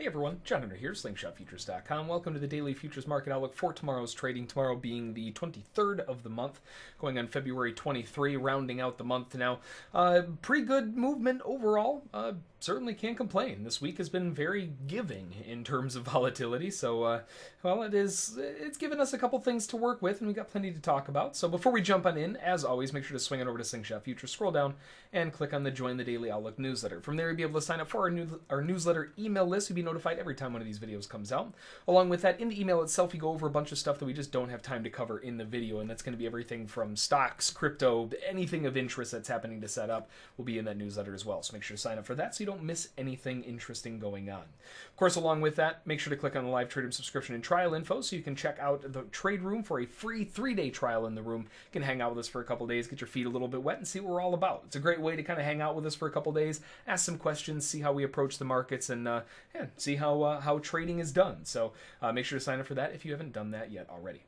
everyone, John here, slingshotfutures.com. Welcome to the daily futures market outlook for tomorrow's trading. Tomorrow being the 23rd of the month, going on February 23, rounding out the month now. Pretty good movement overall. Certainly can't complain. This week has been very giving in terms of volatility, so well, it's given us a couple things to work with, and we got plenty to talk about. So before we jump on in, as always, make sure to swing it over to Slingshot Futures, scroll down, and click on the Join the Daily Outlook newsletter. From there, you'll be able to sign up for our newsletter email list. You'll be notified every time one of these videos comes out. Along with that, in the email itself, you go over a bunch of stuff that we just don't have time to cover in the video, and that's going to be everything from stocks, crypto, anything of interest that's happening to set up will be in that newsletter as well. So make sure to sign up for that so you don't miss anything interesting going on. Of course, along with that, make sure to click on the live trading subscription and trial info so you can check out the trade room for a free 3-day trial in the room. You can hang out with us for a couple days, get your feet a little bit wet, and see what we're all about. It's a great way to kind of hang out with us for a couple days, ask some questions, see how we approach the markets, and see how trading is done. So make sure to sign up for that if you haven't done that yet already.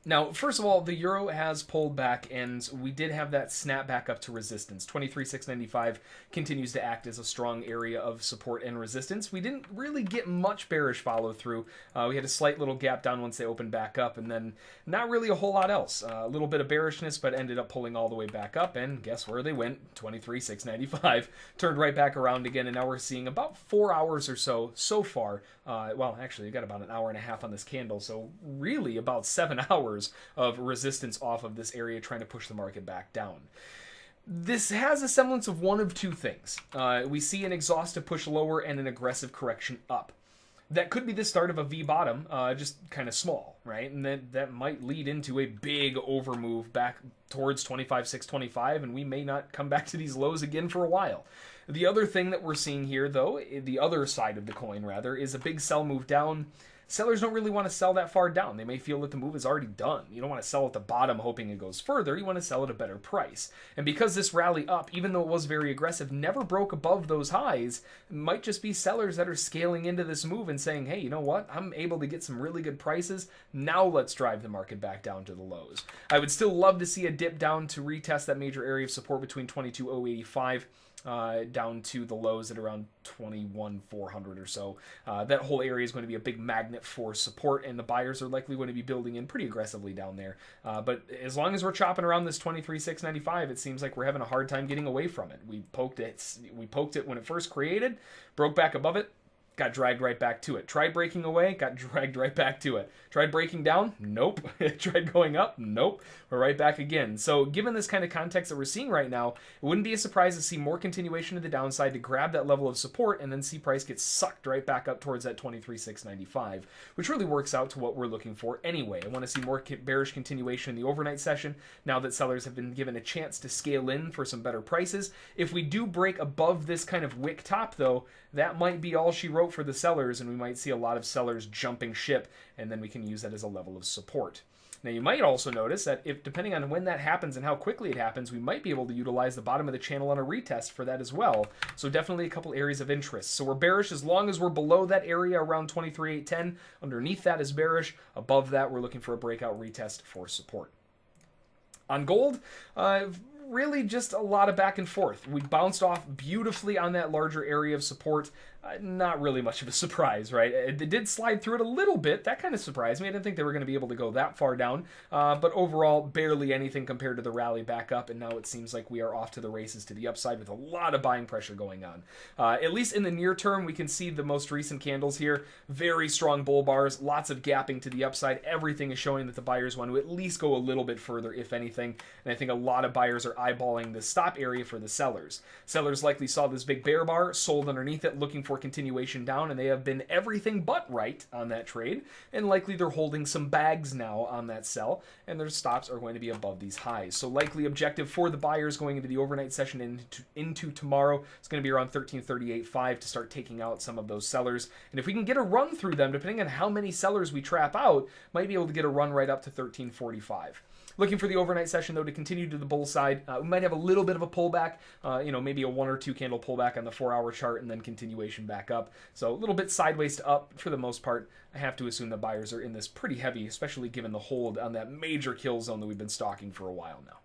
Now, first of all, the euro has pulled back, and we did have that snap back up to resistance. 23,695 continues to act as a strong area of support and resistance. We didn't really get much bearish follow through. We had a slight little gap down once they opened back up, and then not really a whole lot else. A little bit of bearishness, but ended up pulling all the way back up, and guess where they went? 23,695. Turned right back around again, and now we're seeing about 4 hours or so far. Well, actually, you got about an hour and a half on this candle, so really about 7 hours of resistance off of this area trying to push the market back down. This has a semblance of one of two things. We see an exhaustive push lower and an aggressive correction up. That could be the start of a V bottom, just kind of small, right? And that might lead into a big overmove back towards 25,625, and we may not come back to these lows again for a while. The other thing that we're seeing here, though, the other side of the coin, rather, is a big sell move down. Sellers don't really want to sell that far down. They may feel that the move is already done. You don't want to sell at the bottom hoping it goes further. You want to sell at a better price. And because this rally up, even though it was very aggressive, never broke above those highs, it might just be sellers that are scaling into this move and saying, hey, you know what? I'm able to get some really good prices. Now let's drive the market back down to the lows. I would still love to see a dip down to retest that major area of support between 22,085 down to the lows at around 21,400 or so. That whole area is going to be a big magnet for support, and the buyers are likely going to be building in pretty aggressively down there. But as long as we're chopping around this 23,695, it seems like we're having a hard time getting away from it. We poked it when it first created, broke back above it, got dragged right back to it. Tried breaking away, got dragged right back to it. Tried breaking down, nope. Tried going up, nope. We're right back again. So given this kind of context that we're seeing right now, it wouldn't be a surprise to see more continuation to the downside to grab that level of support and then see price get sucked right back up towards that 23,695, which really works out to what we're looking for anyway. I want to see more bearish continuation in the overnight session now that sellers have been given a chance to scale in for some better prices. If we do break above this kind of wick top, though, that might be all she wrote for the sellers, and we might see a lot of sellers jumping ship, and then we can use that as a level of support. Now, you might also notice that if, depending on when that happens and how quickly it happens, we might be able to utilize the bottom of the channel on a retest for that as well. So definitely a couple areas of interest. So we're bearish as long as we're below that area around 23,810. Underneath that is bearish. Above that, we're looking for a breakout retest for support. On gold, really just a lot of back and forth. We bounced off beautifully on that larger area of support. Not really much of a surprise, right? It did slide through it a little bit. That kind of surprised me. I didn't think they were going to be able to go that far down. But overall, barely anything compared to the rally back up. And now it seems like we are off to the races to the upside with a lot of buying pressure going on. At least in the near term, we can see the most recent candles here. Very strong bull bars, lots of gapping to the upside. Everything is showing that the buyers want to at least go a little bit further, if anything. And I think a lot of buyers are eyeballing the stop area for the sellers. Sellers likely saw this big bear bar, sold underneath it, looking for continuation down, and they have been everything but right on that trade, and likely they're holding some bags now on that sell, and their stops are going to be above these highs. So likely objective for the buyers going into the overnight session into tomorrow is going to be around 1338.5 to start taking out some of those sellers. And if we can get a run through them, depending on how many sellers we trap out, might be able to get a run right up to 1345. Looking for the overnight session, though, to continue to the bull side. We might have a little bit of a pullback, maybe a 1 or 2 candle pullback on the 4-hour chart and then continuation back up. So a little bit sideways to up for the most part. I have to assume that buyers are in this pretty heavy, especially given the hold on that major kill zone that we've been stalking for a while now.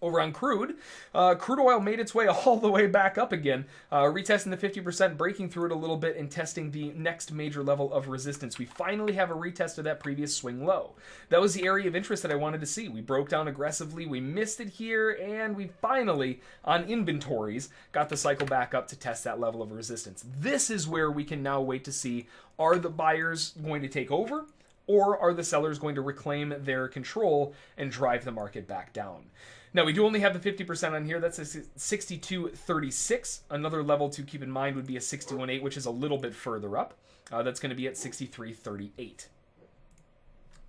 Over on crude, crude oil made its way all the way back up again, retesting the 50%, breaking through it a little bit, and testing the next major level of resistance. We finally have a retest of that previous swing low. That was the area of interest that I wanted to see. We broke down aggressively, we missed it here, and we finally, on inventories, got the cycle back up to test that level of resistance. This is where we can now wait to see, are the buyers going to take over? Or are the sellers going to reclaim their control and drive the market back down? Now, we do only have the 50% on here. That's a 62.36. Another level to keep in mind would be a 61.8, which is a little bit further up. That's going to be at 63.38.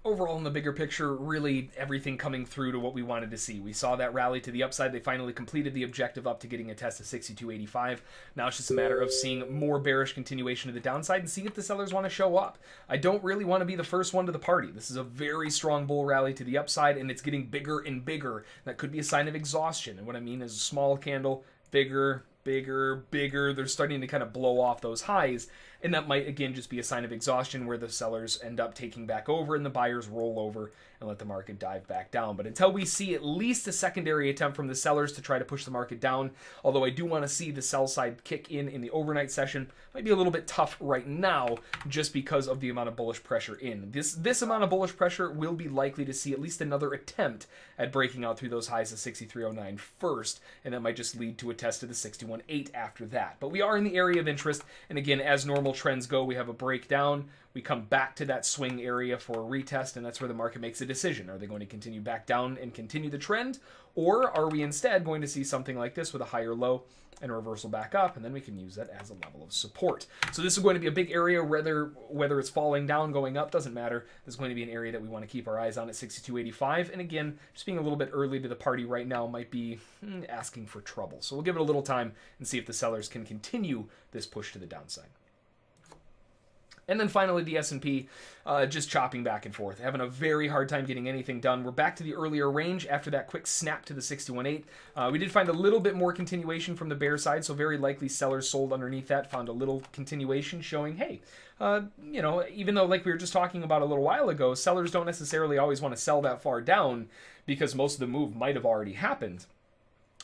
Overall, in the bigger picture, really everything coming through to what we wanted to see. We saw that rally to the upside. They finally completed the objective up to getting a test of 62.85. Now it's just a matter of seeing more bearish continuation to the downside and seeing if the sellers want to show up. I don't really want to be the first one to the party. This is a very strong bull rally to the upside, and it's getting bigger and bigger. That could be a sign of exhaustion. And what I mean is a small candle, bigger, bigger, bigger. They're starting to kind of blow off those highs. And that might, again, just be a sign of exhaustion where the sellers end up taking back over and the buyers roll over and let the market dive back down. But until we see at least a secondary attempt from the sellers to try to push the market down, although I do want to see the sell side kick in the overnight session, might be a little bit tough right now just because of the amount of bullish pressure in. This amount of bullish pressure will be likely to see at least another attempt at breaking out through those highs of 63.09 first, and that might just lead to a test of the 61.8 after that. But we are in the area of interest, and again, as normal trends go, we have a breakdown, we come back to that swing area for a retest, and that's where the market makes a decision. Are they going to continue back down and continue the trend, or are we instead going to see something like this with a higher low and a reversal back up, and then we can use that as a level of support. So this is going to be a big area, whether it's falling down, going up, doesn't matter. This is going to be an area that we want to keep our eyes on at 62.85, and again, just being a little bit early to the party right now might be asking for trouble. So we'll give it a little time and see if the sellers can continue this push to the downside. And then finally, the S&P just chopping back and forth, having a very hard time getting anything done. We're back to the earlier range after that quick snap to the 61.8. We did find a little bit more continuation from the bear side, so very likely sellers sold underneath that, found a little continuation showing, hey, you know, even though like we were just talking about a little while ago, sellers don't necessarily always want to sell that far down because most of the move might have already happened.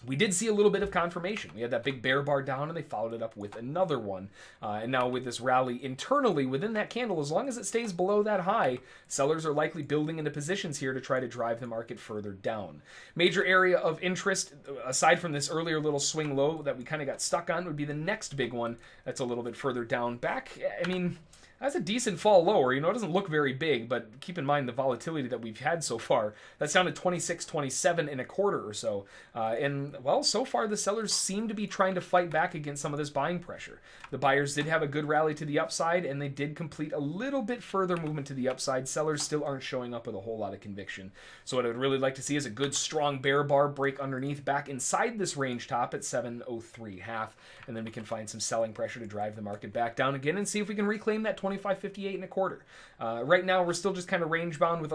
We did see a little bit of confirmation. We had that big bear bar down, and they followed it up with another one. And now with this rally internally within that candle, as long as it stays below that high, sellers are likely building into positions here to try to drive the market further down. Major area of interest, aside from this earlier little swing low that we kind of got stuck on, would be the next big one that's a little bit further down. Back, I mean, that's a decent fall lower. You know, it doesn't look very big, but keep in mind the volatility that we've had so far. That's down to 26.27 in a quarter or so. And, well, so far the sellers seem to be trying to fight back against some of this buying pressure. The buyers did have a good rally to the upside, and they did complete a little bit further movement to the upside. Sellers still aren't showing up with a whole lot of conviction. So what I would really like to see is a good, strong bear bar break underneath back inside this range top at 703.5, and then we can find some selling pressure to drive the market back down again and see if we can reclaim that 25.58 and a quarter. Right now, we're still just kind of range bound with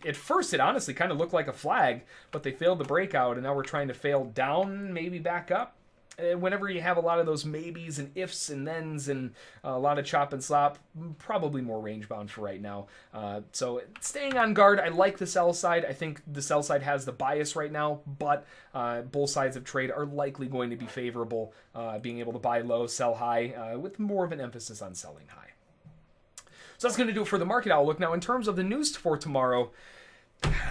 at first, it honestly kind of looked like a flag, but they failed the breakout, and now we're trying to fail down, maybe back up. Whenever you have a lot of those maybes and ifs and thens and a lot of chop and slop, probably more range bound for right now. So staying on guard. I like the sell side. I think the sell side has the bias right now, but both sides of trade are likely going to be favorable, being able to buy low, sell high, with more of an emphasis on selling high. So that's going to do it for the market outlook. Now, in terms of the news for tomorrow,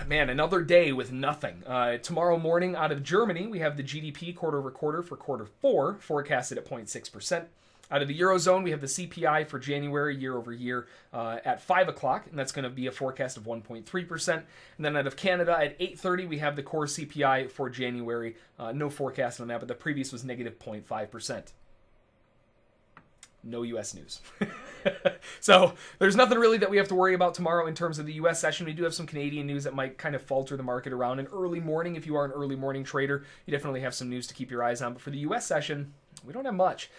man, another day with nothing. Tomorrow morning out of Germany, we have the GDP quarter-over-quarter for quarter 4, forecasted at 0.6%. Out of the Eurozone, we have the CPI for January year-over-year at 5 o'clock, and that's going to be a forecast of 1.3%. And then out of Canada at 8:30, we have the core CPI for January. No forecast on that, but the previous was negative 0.5%. No U.S. news. So there's nothing really that we have to worry about tomorrow in terms of the U.S. session. We do have some Canadian news that might kind of falter the market around an early morning. If you are an early morning trader, you definitely have some news to keep your eyes on. But for the U.S. session, we don't have much.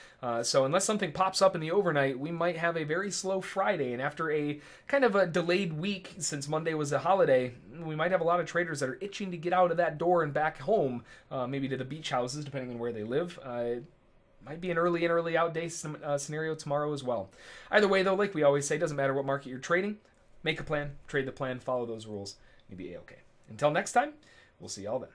So unless something pops up in the overnight, we might have a very slow Friday. And after a kind of a delayed week, since Monday was a holiday, we might have a lot of traders that are itching to get out of that door and back home, maybe to the beach houses, depending on where they live. Might be an early in, early out day scenario tomorrow as well. Either way, though, like we always say, doesn't matter what market you're trading. Make a plan, trade the plan, follow those rules. You'll be A-okay. Until next time, we'll see y'all then.